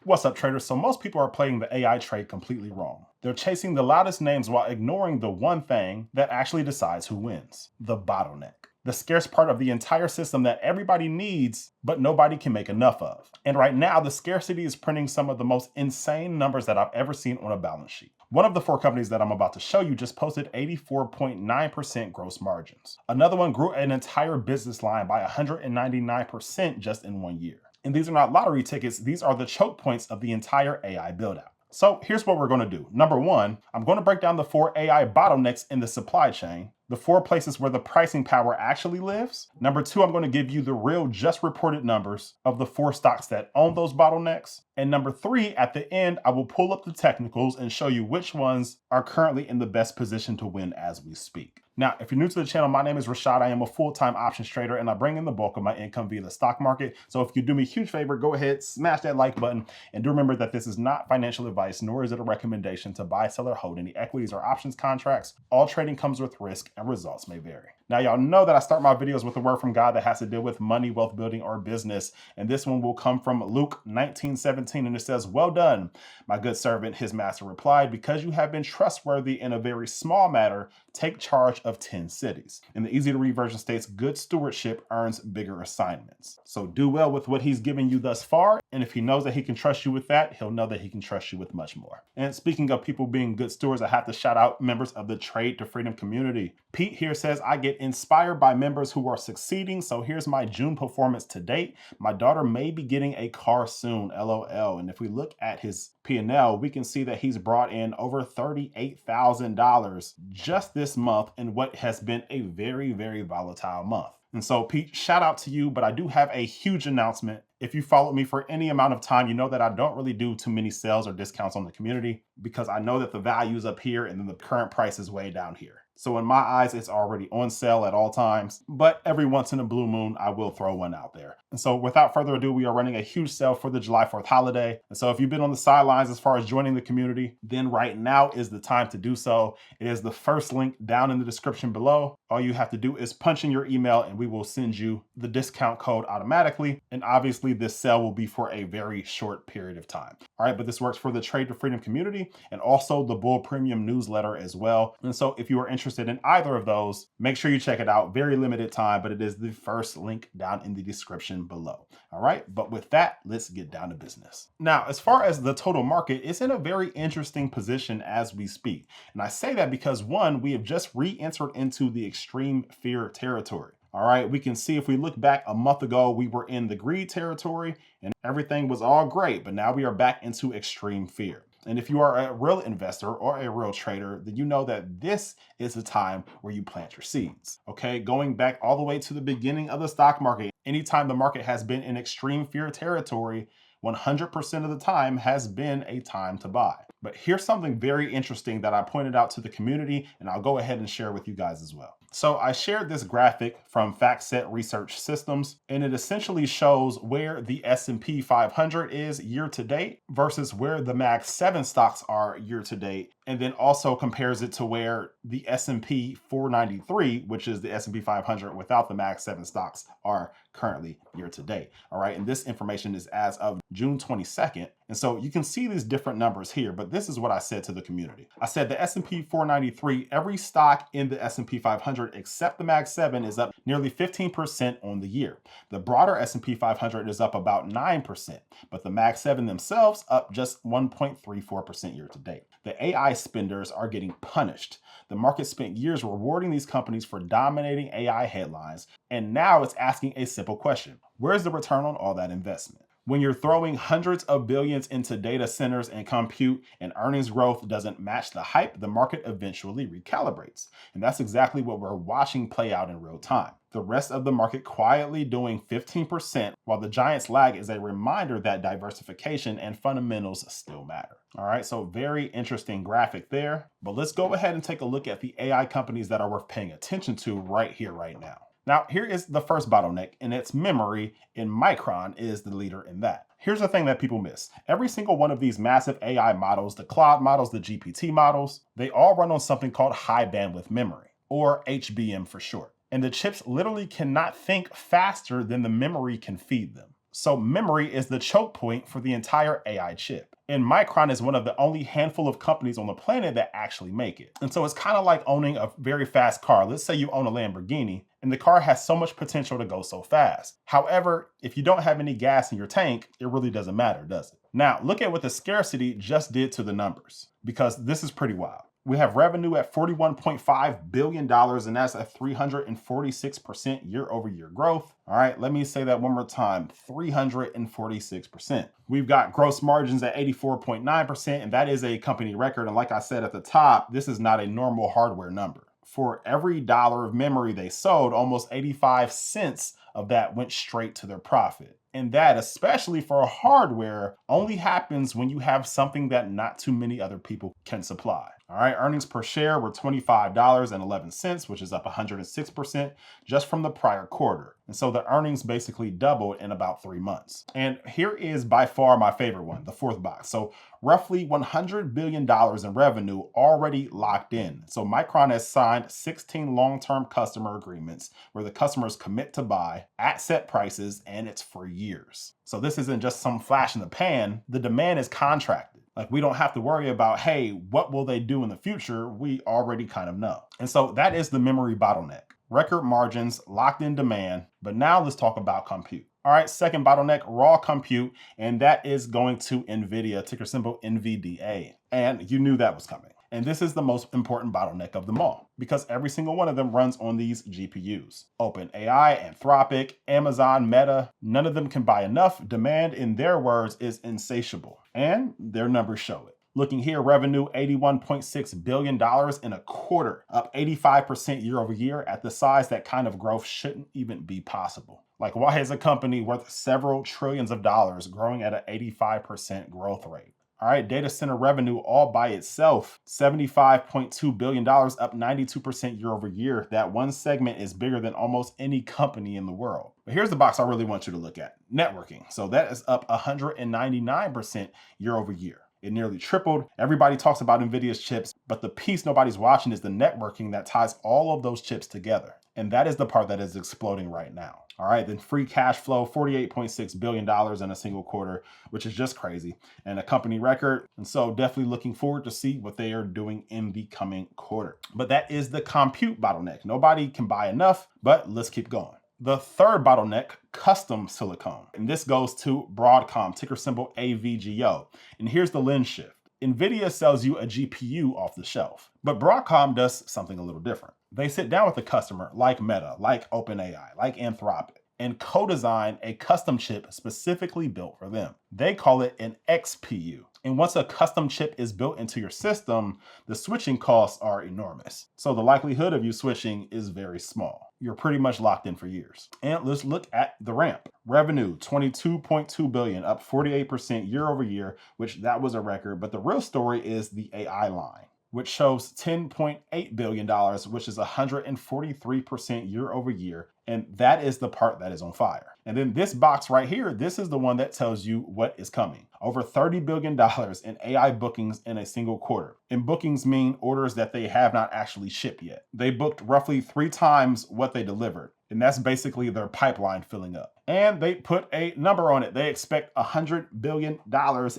What's up, traders? So most people are playing the AI trade completely wrong. They're chasing the loudest names while ignoring the one thing that actually decides who wins: the bottleneck. The scarce part of the entire system that everybody needs, but nobody can make enough of. And right now, the scarcity is printing some of the most insane numbers that I've ever seen on a balance sheet. One of the 4 companies that I'm about to show you just posted 84.9% gross margins. Another one grew an entire business line by 199% just in 1 year. And these are not lottery tickets, these are the choke points of the entire AI buildout. So here's what we're going to do. Number 1, I'm going to break down the 4 AI bottlenecks in the supply chain, the 4 places where the pricing power actually lives. Number 2, I'm going to give you the real just reported numbers of the 4 stocks that own those bottlenecks. And number 3, at the end, I will pull up the technicals and show you which ones are currently in the best position to win as we speak. Now, if you're new to the channel, my name is Rashad. I am a full-time options trader and I bring in the bulk of my income via the stock market. So if you do me a huge favor, go ahead, smash that like button. And do remember that this is not financial advice, nor is it a recommendation to buy, sell, or hold any equities or options contracts. All trading comes with risk and results may vary. Now, y'all know that I start my videos with a word from God that has to deal with money, wealth building, or business. And this one will come from Luke 19:17. And it says, "Well done, my good servant." His master replied, "Because you have been trustworthy in a very small matter, take charge of 10 cities. And the easy to read version states, "Good stewardship earns bigger assignments." So do well with what he's given you thus far. And if he knows that he can trust you with that, he'll know that he can trust you with much more. And speaking of people being good stewards, I have to shout out members of the Trade to Freedom community. Pete here says, "I get inspired by members who are succeeding. So here's my June performance to date. My daughter may be getting a car soon, LOL." And if we look at his P&L, we can see that he's brought in over $38,000 just this month in what has been a very, very volatile month. And so, Pete, shout out to you, but I do have a huge announcement. If you followed me for any amount of time, you know that I don't really do too many sales or discounts on the community because I know that the value is up here and then the current price is way down here. So in my eyes, it's already on sale at all times, but every once in a blue moon, I will throw one out there. And so without further ado, we are running a huge sale for the July 4th holiday. And so if you've been on the sidelines as far as joining the community, then right now is the time to do so. It is the first link down in the description below. All you have to do is punch in your email and we will send you the discount code automatically. And obviously this sale will be for a very short period of time. All right, but this works for the Trade to Freedom community and also the Bull Premium newsletter as well. And so if you are interested in either of those, make sure you check it out. Very limited time, but it is the first link down in the description below. All right, but with that, let's get down to business. Now, as far as the total market, it's in a very interesting position as we speak. And I say that because 1, we have just re-entered into the extreme fear territory. All right, we can see if we look back a month ago, we were in the greed territory and everything was all great, but now we are back into extreme fear. And if you are a real investor or a real trader, then you know that this is the time where you plant your seeds. Okay, going back all the way to the beginning of the stock market, anytime the market has been in extreme fear territory, 100% of the time has been a time to buy. But here's something very interesting that I pointed out to the community, and I'll go ahead and share with you guys as well. So I shared this graphic from FactSet Research Systems, and it essentially shows where the S&P 500 is year to date versus where the Mag 7 stocks are year to date, and then also compares it to where the S&P 493, which is the S&P 500 without the Mag 7 stocks, are currently year to date. All right, and this information is as of June 22nd. And so you can see these different numbers here, but this is what I said to the community. I said the S&P 493, every stock in the S&P 500 except the Mag 7 is up nearly 15% on the year. The broader S&P 500 is up about 9%, but the Mag 7 themselves up just 1.34% year to date. The AI spenders are getting punished. The market spent years rewarding these companies for dominating AI headlines, and now it's asking a simple question: where's the return on all that investment? When you're throwing hundreds of billions into data centers and compute and earnings growth doesn't match the hype, the market eventually recalibrates. And that's exactly what we're watching play out in real time. The rest of the market quietly doing 15%, while the giants lag is a reminder that diversification and fundamentals still matter. All right, so very interesting graphic there. But let's go ahead and take a look at the AI companies that are worth paying attention to right here, right now. Now, here is the first bottleneck, and it's memory, and Micron is the leader in that. Here's the thing that people miss. Every single one of these massive AI models, the Claude models, the GPT models, they all run on something called high bandwidth memory, or HBM for short. And the chips literally cannot think faster than the memory can feed them. So memory is the choke point for the entire AI chip. And Micron is one of the only handful of companies on the planet that actually make it. And so it's kind of like owning a very fast car. Let's say you own a Lamborghini and the car has so much potential to go so fast. However, if you don't have any gas in your tank, it really doesn't matter, does it? Now, look at what the scarcity just did to the numbers, because this is pretty wild. We have revenue at $41.5 billion, and that's a 346% year-over-year growth. All right, let me say that one more time, 346%. We've got gross margins at 84.9%, and that is a company record. And like I said at the top, this is not a normal hardware number. For every dollar of memory they sold, almost 85 cents of that went straight to their profit. And that, especially for hardware, only happens when you have something that not too many other people can supply. All right, earnings per share were $25.11, which is up 106% just from the prior quarter. And so the earnings basically doubled in about 3 months. And here is by far my favorite one, the fourth box. So roughly $100 billion in revenue already locked in. So Micron has signed 16 long-term customer agreements where the customers commit to buy at set prices, and it's for years. So this isn't just some flash in the pan. The demand is contracted. Like, we don't have to worry about, hey, what will they do in the future? We already kind of know. And so that is the memory bottleneck. Record margins, locked in demand. But now let's talk about compute. All right, second bottleneck, raw compute, and that is going to NVIDIA, ticker symbol NVDA. And you knew that was coming. And this is the most important bottleneck of them all, because every single one of them runs on these GPUs. OpenAI, Anthropic, Amazon, Meta, none of them can buy enough. Demand, in their words, is insatiable. And their numbers show it. Looking here, revenue $81.6 billion in a quarter, up 85% year over year. At the size, that kind of growth shouldn't even be possible. Like, why is a company worth several trillions of dollars growing at an 85% growth rate? All right, data center revenue all by itself, $75.2 billion, up 92% year over year. That one segment is bigger than almost any company in the world. But here's the box I really want you to look at, networking. So that is up 199% year over year. It nearly tripled. Everybody talks about NVIDIA's chips, but the piece nobody's watching is the networking that ties all of those chips together. And that is the part that is exploding right now. All right, then free cash flow, $48.6 billion in a single quarter, which is just crazy, and a company record. And so definitely looking forward to see what they are doing in the coming quarter. But that is the compute bottleneck. Nobody can buy enough, but let's keep going. The third bottleneck, custom silicon. And this goes to Broadcom, ticker symbol AVGO. And here's the lens shift. NVIDIA sells you a GPU off the shelf, but Broadcom does something a little different. They sit down with the customer, like Meta, like OpenAI, like Anthropic, and co-design a custom chip specifically built for them. They call it an XPU. And once a custom chip is built into your system, the switching costs are enormous. So the likelihood of you switching is very small. You're pretty much locked in for years. And let's look at the ramp. Revenue, $22.2 billion, up 48% year over year, which that was a record. But the real story is the AI line, which shows $10.8 billion, which is 143% year over year. And that is the part that is on fire. And then this box right here, this is the one that tells you what is coming. Over $30 billion in AI bookings in a single quarter. And bookings mean orders that they have not actually shipped yet. They booked roughly 3 times what they delivered. And that's basically their pipeline filling up. And they put a number on it. They expect $100 billion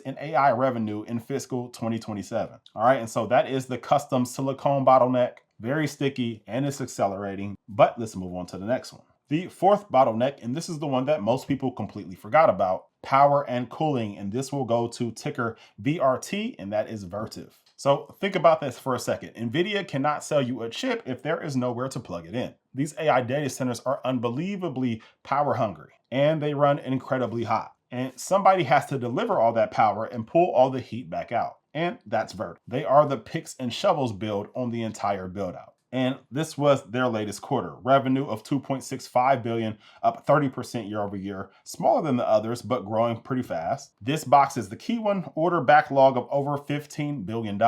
in AI revenue in fiscal 2027. All right, and so that is the custom silicon bottleneck. Very sticky, and it's accelerating. But let's move on to the next one. The fourth bottleneck, and this is the one that most people completely forgot about, power and cooling. And this will go to ticker VRT, and that is Vertiv. So think about this for a second. NVIDIA cannot sell you a chip if there is nowhere to plug it in. These AI data centers are unbelievably power hungry, and they run incredibly hot. And somebody has to deliver all that power and pull all the heat back out. And that's Vertiv. They are the picks and shovels build on the entire build out. And this was their latest quarter. Revenue of $2.65 billion, up 30% year over year. Smaller than the others, but growing pretty fast. This box is the key one. Order backlog of over $15 billion.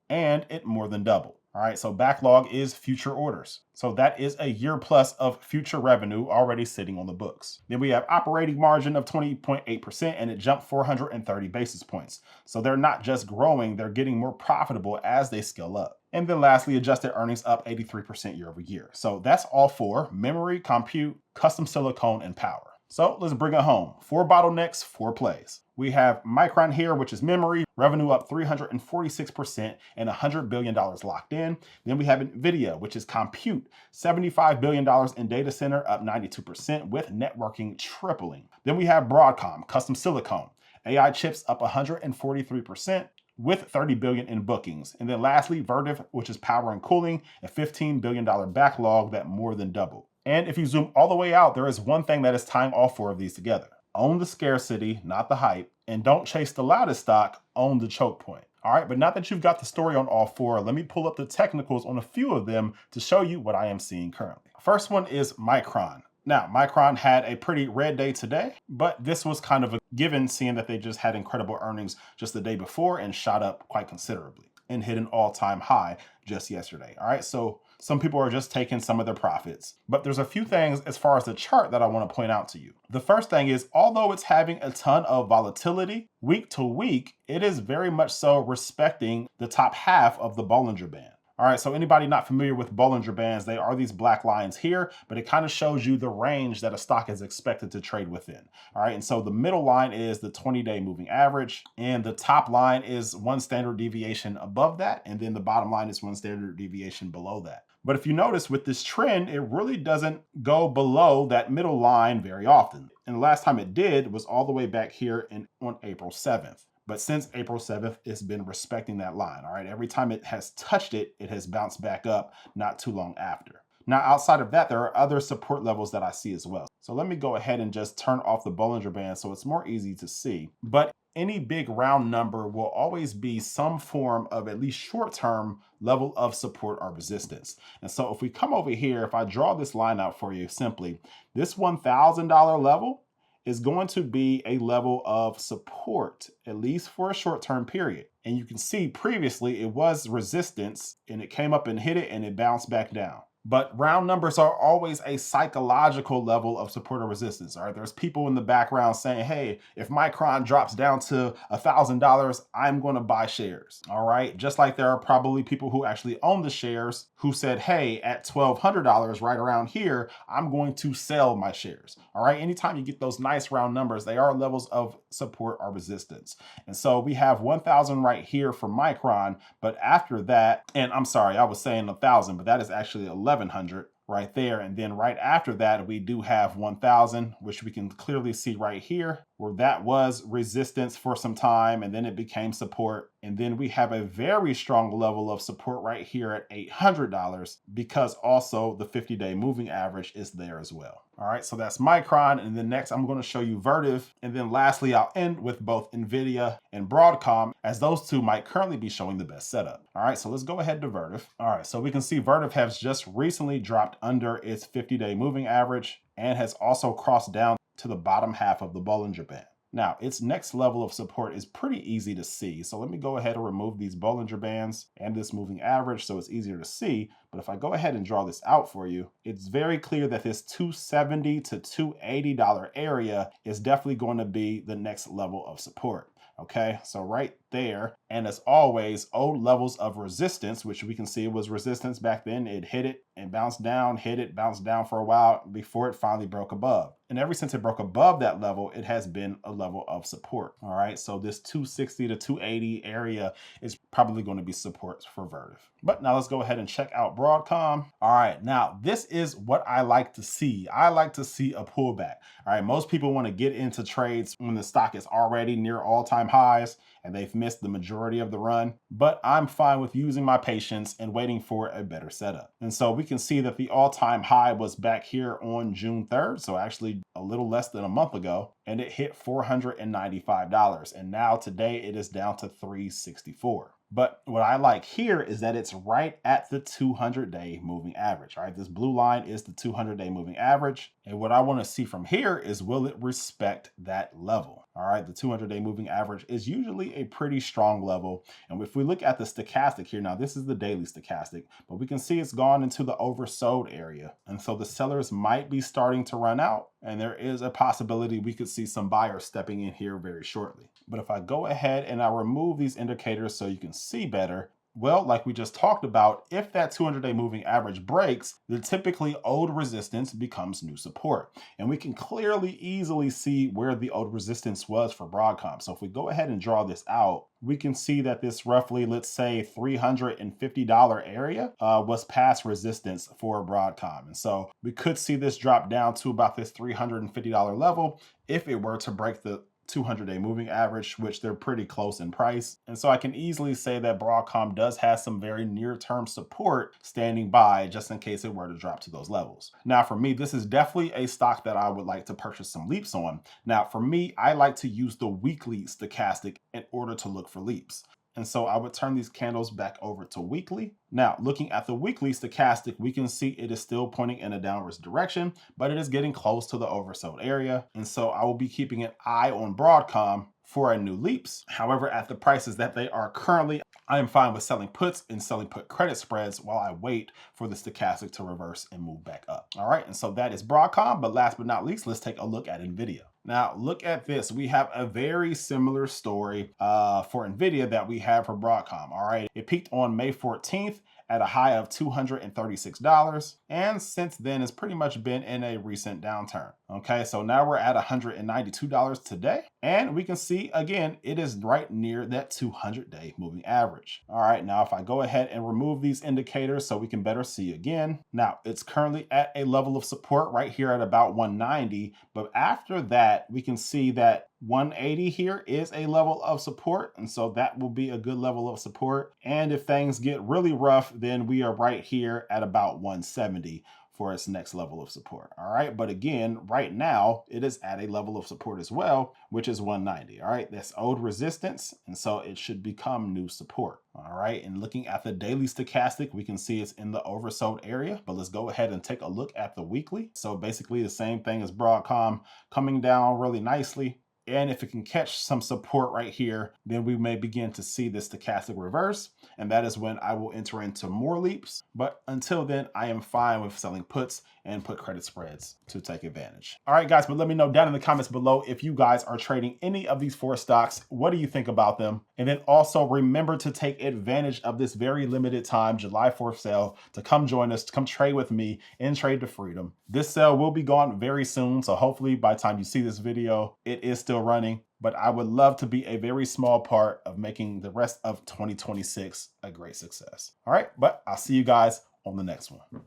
And it more than doubled. All right, so backlog is future orders. So that is a year plus of future revenue already sitting on the books. Then we have operating margin of 20.8%, and it jumped 430 basis points. So they're not just growing, they're getting more profitable as they scale up. And then lastly, adjusted earnings up 83% year over year. So that's all for memory, compute, custom silicon, and power. So let's bring it home. 4 bottlenecks, 4 plays. We have Micron here, which is memory, revenue up 346% and $100 billion locked in. Then we have NVIDIA, which is compute, $75 billion in data center, up 92% with networking tripling. Then we have Broadcom, custom silicon, AI chips up 143%. With $30 billion in bookings. And then lastly, Vertiv, which is power and cooling, a $15 billion backlog that more than doubled. And if you zoom all the way out, there is one thing that is tying all 4 of these together. Own the scarcity, not the hype, and don't chase the loudest stock, own the choke point. All right, but now that you've got the story on all 4, let me pull up the technicals on a few of them to show you what I am seeing currently. First one is Micron. Now, Micron had a pretty red day today, but this was kind of a given seeing that they just had incredible earnings just the day before and shot up quite considerably and hit an all-time high just yesterday. All right, so some people are just taking some of their profits, but there's a few things as far as the chart that I want to point out to you. The first thing is, although it's having a ton of volatility week to week, it is very much so respecting the top half of the Bollinger Band. All right, so anybody not familiar with Bollinger Bands, they are these black lines here, but it kind of shows you the range that a stock is expected to trade within. All right, and so the middle line is the 20-day moving average, and the top line is 1 standard deviation above that, and then the bottom line is 1 standard deviation below that. But if you notice with this trend, it really doesn't go below that middle line very often. And the last time it did was all the way back here on April 7th. But since April 7th, it's been respecting that line, all right? Every time it has touched it, it has bounced back up not too long after. Now, outside of that, there are other support levels that I see as well. So let me go ahead and just turn off the Bollinger Band so it's more easy to see. But any big round number will always be some form of at least short-term level of support or resistance. And so if we come over here, if I draw this line out for you simply, this $1,000 level is going to be a level of support, at least for a short-term period. And you can see previously it was resistance and it came up and hit it and it bounced back down. But round numbers are always a psychological level of support or resistance. All right, there's people in the background saying, hey, if Micron drops down to $1,000, I'm going to buy shares. All right, just like there are probably people who actually own the shares who said, hey, at $1,200 right around here, I'm going to sell my shares. All right, anytime you get those nice round numbers, they are levels of support or resistance. And so we have 1,000 right here for Micron, but after that, and I'm sorry, I was saying 1,000, but that is actually 1,100 right there. And then right after that, we do have 1,000, which we can clearly see right here, where that was resistance for some time, and then it became support. And then we have a very strong level of support right here at $800 because also the 50-day moving average is there as well. All right, so that's Micron. And then next, I'm going to show you Vertiv. And then lastly, I'll end with both NVIDIA and Broadcom, as those two might currently be showing the best setup. All right, so let's go ahead to Vertiv. All right, so we can see Vertiv has just recently dropped under its 50-day moving average and has also crossed down to the bottom half of the Bollinger Band. Now, its next level of support is pretty easy to see. So let me go ahead and remove these Bollinger Bands and this moving average so it's easier to see. But if I go ahead and draw this out for you, it's very clear that this $270 to $280 area is definitely going to be the next level of support. Okay, so right there, and as always, old levels of resistance, which we can see was resistance back then. It hit it and bounced down, hit it, bounced down for a while before it finally broke above. And ever since it broke above that level, it has been a level of support. All right, so this 260 to 280 area is probably going to be support for Vertiv. But now let's go ahead and check out Broadcom. All right, now this is what I like to see. I like to see a pullback. All right, most people want to get into trades when the stock is already near all-time highs and they've missed the majority of the run, but I'm fine with using my patience and waiting for a better setup. And so we can see that the all-time high was back here on June 3rd, so actually a little less than a month ago, and it hit $495. And now today it is down to $364. But what I like here is that it's right at the 200-day moving average, right? This blue line is the 200-day moving average. And what I want to see from here is, will it respect that level? All right, the 200-day moving average is usually a pretty strong level. And if we look at the stochastic here, now this is the daily stochastic, but we can see it's gone into the oversold area. And so the sellers might be starting to run out. And there is a possibility we could see some buyers stepping in here very shortly. But if I go ahead and I remove these indicators so you can see better, Well, like we just talked about, if that 200-day moving average breaks, then typically old resistance becomes new support. And we can clearly, easily see where the old resistance was for Broadcom. So if we go ahead and draw this out, we can see that this roughly, let's say, $350 area was past resistance for Broadcom. And so we could see this drop down to about this $350 level if it were to break the 200-day moving average, which they're pretty close in price. And so I can easily say that Broadcom does have some very near-term support standing by just in case it were to drop to those levels. Now, for me, this is definitely a stock that I would like to purchase some leaps on. Now, for me, I like to use the weekly stochastic in order to look for leaps. And so I would turn these candles back over to weekly. Now, looking at the weekly stochastic, we can see it is still pointing in a downwards direction, but it is getting close to the oversold area. And so I will be keeping an eye on Broadcom for a new leaps. However, at the prices that they are currently, I am fine with selling puts and selling put credit spreads while I wait for the stochastic to reverse and move back up. All right, and so that is Broadcom, but last but not least, let's take a look at NVIDIA. Now, look at this. We have a very similar story for NVIDIA that we have for Broadcom. All right, it peaked on May 14th at a high of $236. And since then, it's pretty much been in a recent downturn. Okay, so now we're at $192 today. And we can see, again, it is right near that 200-day moving average. All right, now if I go ahead and remove these indicators so we can better see again. Now, it's currently at a level of support right here at about 190. But after that, we can see that 180 here is a level of support. And so that will be a good level of support. And if things get really rough, then we are right here at about 170 for its next level of support. All right. But again, right now it is at a level of support as well, which is 190. All right. That's old resistance. And so it should become new support. All right. And looking at the daily stochastic, we can see it's in the oversold area, but let's go ahead and take a look at the weekly. So basically the same thing as Broadcom, coming down really nicely. And if it can catch some support right here, then we may begin to see this stochastic reverse. And that is when I will enter into more leaps. But until then, I am fine with selling puts and put credit spreads to take advantage. All right, guys, but let me know down in the comments below if you guys are trading any of these 4 stocks. What do you think about them? And then also remember to take advantage of this very limited time July 4th sale to come join us, to come trade with me in Trade to Freedom. This sale will be gone very soon. So hopefully by the time you see this video, it is still running. But I would love to be a very small part of making the rest of 2026 a great success. All right, but I'll see you guys on the next one.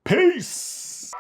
Peace.